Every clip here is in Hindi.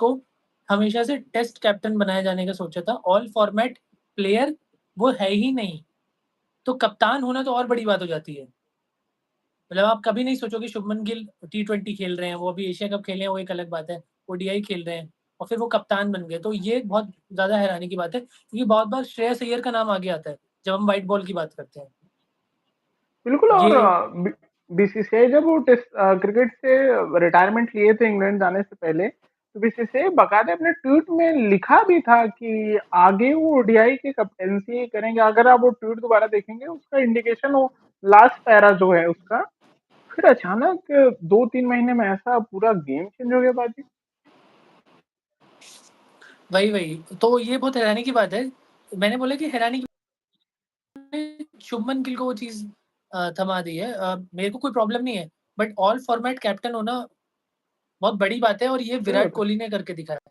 को हमेशा से टेस्ट कैप्टन बनाया जाने का सोचा था, ऑल फॉर्मेट प्लेयर वो है ही नहीं, तो कप्तान होना तो और बड़ी बात हो जाती है। मतलब आप कभी नहीं सोचोगे शुभमन गिल टी20 खेल रहे हैं, वो अभी एशिया कप खेले हैं, वो एक अलग बात है, ओडीआई खेल रहे हैं और फिर वो कप्तान बन गए, तो ये बहुत ज़्यादा हैरानी की बात है, क्योंकि बहुत बार श्रेयस अय्यर का नाम आगे आता है, जब हम व्हाइट बॉल की बात करते हैं। बिल्कुल। और ये बीसीसीआई जब वो टेस्ट क्रिकेट से रिटायरमेंट लिए थे इंग्लैंड जाने से पहले, तो बीसीसीआई बाकायदा अपने ट्वीट में लिखा भी था कि आगे वो ओडीआई की कैप्टेंसी करेंगे। अगर आप वो ट्वीट दोबारा देखेंगे, उसका इंडिकेशन वो लास्ट पैरा जो है उसका, फिर अचानक 2-3 महीने में ऐसा पूरा गेम चेंज हो गया बाजी। वही तो ये बहुत हैरानी की बात है। मैंने बोला कि हैरानी शुभमन गिल को वो चीज़ थमा दी है। मेरे को कोई प्रॉब्लम नहीं है, बट ऑल फॉर्मेट कैप्टन होना बहुत बड़ी बात है और ये सही विराट बात है। कोहली ने करके दिखाया।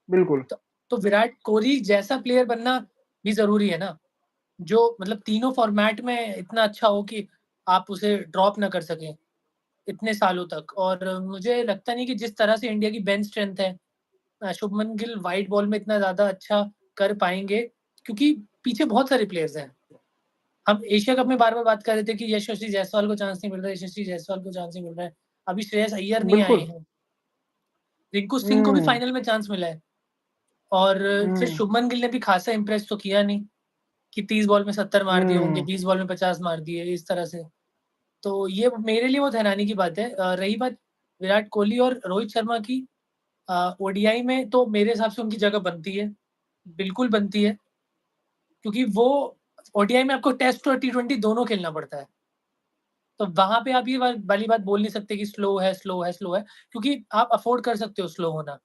बिल्कुल। तो विराट कोहली जैसा प्लेयर बनना भी ज़रूरी है ना, जो मतलब तीनों फॉर्मेट में इतना अच्छा हो कि आप उसे ड्रॉप ना कर सकें इतने सालों तक। और मुझे लगता नहीं कि जिस तरह से इंडिया की बेंच स्ट्रेंथ है, शुभमन गिल व्हाइट बॉल में इतना ज़्यादा अच्छा कर पाएँगे, क्योंकि पीछे बहुत सारे प्लेयर्स हैं। हम एशिया कप में बार-बार बात कर रहे थे कि यशस्वी जायसवाल को चांस नहीं मिल रहा है, यशस्वी जायसवाल को चांस नहीं मिल रहा है। अभी श्रेयस अय्यर नहीं आए बिल्कुल। हैं। रिंकू सिंह को भी हम्म। फाइनल में चांस मिला है और फिर हम्म। शुभमन गिल ने भी खासा इम्प्रेस तो किया नहीं कि 30 बॉल में 70 मार दिए होंगे, हम्म। 20 बॉल में 50 मार दिए, इस तरह से। तो ये मेरे लिए बहुत हैरानी की बात है। रही बात विराट कोहली और रोहित शर्मा की, ओडीआई में तो मेरे हिसाब से उनकी जगह बनती है, बिल्कुल बनती है, क्योंकि वो ओडीआई में आपको टेस्ट और टी20 दोनों खेलना पड़ता है। तो वहाँ पे आप ये वाली बात बोल नहीं सकते कि स्लो है, क्योंकि आप अफ़ोर्ड कर सकते हो स्लो होना।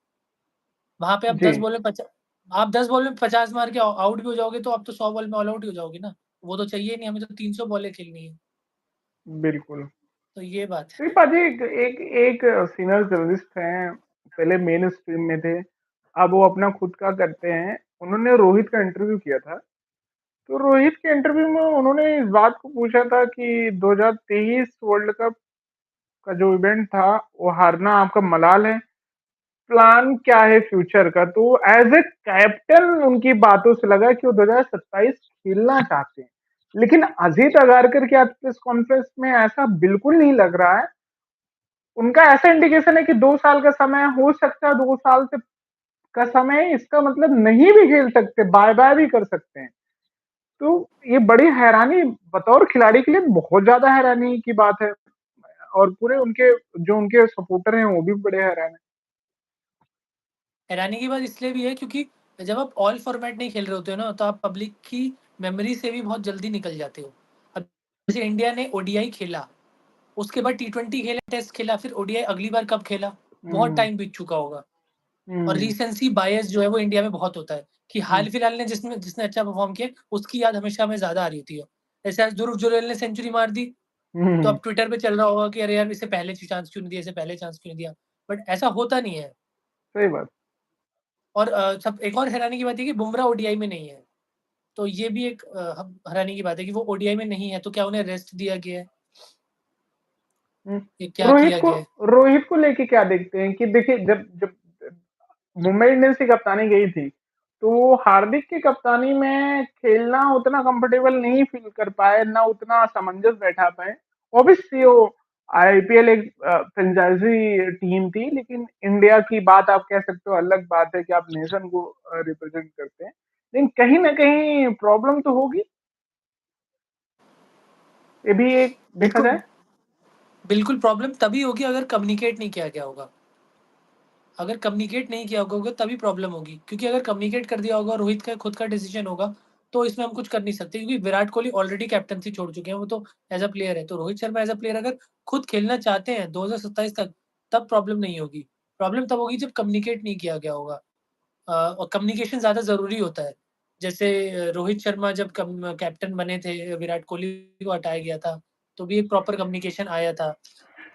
वहाँ पे आप जी। 10 बॉल में 50 मार के आउट भी हो जाओगे, तो आप तो 100 बॉल में ऑल आउट ही हो जाओगे ना। वो तो चाहिए नहीं, हमें तो 300 बॉलें खेलनी है। बिल्कुल। तो ये बात है। तो पाजी एक एक, एक सीनियर जर्नलिस्ट हैं, पहले मेन स्ट्रीम में थे, अब वो अपना खुद का करते हैं। उन्होंने रोहित का इंटरव्यू किया था। तो रोहित के इंटरव्यू में उन्होंने इस बात को पूछा था कि 2023 वर्ल्ड कप का जो इवेंट था वो हारना आपका मलाल है, प्लान क्या है फ्यूचर का। तो एज ए कैप्टन उनकी बातों से लगा कि वो 2027 खेलना चाहते हैं। लेकिन अजीत अगारकर की आज प्रेस कॉन्फ्रेंस में ऐसा बिल्कुल नहीं लग रहा है। उनका ऐसा इंडिकेशन है कि 2 साल का समय हो सकता है, 2 साल से का समय है, इसका मतलब नहीं भी खेल सकते, बाय बाय भी कर सकते हैं। तो ये बड़ी हैरानी, बतौर खिलाड़ी के लिए बहुत ज्यादा हैरानी की बात है। और पूरे उनके जो उनके सपोर्टर हैं वो भी बड़े हैरान हैं। हैरानी की बात इसलिए भी है क्योंकि जब आप ऑल फॉर्मेट नहीं खेल रहे होते हो ना, तो आप पब्लिक की मेमोरी से भी बहुत जल्दी निकल जाते हो। अब जैसे इंडिया ने ओडीआई खेला, उसके बाद टी20 खेला, टेस्ट खेला, फिर ओडीआई अगली बार कब खेला, बहुत हम्म। टाइम बीत चुका होगा। और हम्म। रीसेंसी बायस जो है वो इंडिया में बहुत होता है कि हम्म। हाल-फिलहाल ने जिसने अच्छा परफ़ॉर्म किया, उसकी याद हमेशा हमें ज़्यादा आ रही होती है। जैसे आज ध्रुव जुरैल ने सेंचुरी मार दी, तो हम्म। अब ट्विटर पे चल रहा होगा कि अरे यार इसे पहले चांस क्यों नहीं दिया, इसे पहले चांस क्यों नहीं दिया? बट ऐसा होता नहीं है। सही बात। और सब एक और हैरानी की बात है कि बुमराह ओडीआई में नहीं है। तो ये भी एक हैरानी की बात है कि वो ओडीआई में नहीं है, तो क्या उन्हें रेस्ट दिया गया है? हम्म। ये क्या रोहित किया को गया है? रोहित को लेके क्या देखते हैं कि देखिए, जब जब मुंबई इंडियंस की कप्तानी गई थी, तो हार्दिक की कप्तानी में खेलना उतना कंफर्टेबल नहीं फील कर पाए, ना उतना सामंजस्य बैठा पाए। ऑब्वियसली वो आईपीएल एक फ्रेंचाइजी टीम थी, लेकिन इंडिया की बात आप कह सकते हो, अलग बात है कि आप नेशन को रिप्रेजेंट करते हैं। लेकिन कहीं ना कहीं प्रॉब्लम तो होगी, ये भी एक देखा बिल्कुल, जाए। बिल्कुल प्रॉब्लम तभी होगी अगर कम्युनिकेट नहीं किया गया होगा। अगर कम्युनिकेट नहीं किया होगा तभी प्रॉब्लम होगी, क्योंकि अगर कम्युनिकेट कर दिया होगा, रोहित का खुद का डिसीजन होगा, तो इसमें हम कुछ कर नहीं सकते, क्योंकि विराट कोहली ऑलरेडी कैप्टेंसी छोड़ चुके हैं, वो तो एज़ अ प्लेयर है। तो Rohit Sharma as a player अगर खुद खेलना चाहते हैं 2027 तक, तब प्रॉब्लम नहीं होगी। प्रॉब्लम तब होगी जब कम्युनिकेट नहीं किया गया होगा। और कम्युनिकेशन ज़्यादा ज़रूरी होता है। जैसे रोहित शर्मा जब कैप्टन बने थे, विराट कोहली को हटाया गया था, तो भी एक प्रॉपर कम्युनिकेशन आया था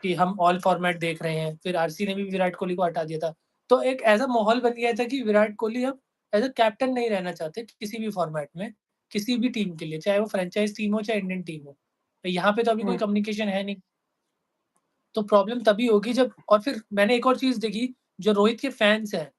कि हम ऑल फॉर्मेट देख रहे हैं। फिर आरसी ने भी विराट कोहली को हटा दिया था। तो एक ऐसा माहौल बन गया था कि विराट कोहली अब एज़ अ कैप्टन नहीं रहना चाहते किसी भी फॉर्मेट में, किसी भी टीम के लिए, चाहे वो फ्रेंचाइज़ टीम हो, चाहे इंडियन टीम हो। तो यहाँ पे तो अभी कोई हम्म। कम्युनिकेशन है नहीं। तो प्रॉब्लम तभी होगी जब, और फिर मैंने एक और चीज़ देखी, जो रोहित के फैन्स हैं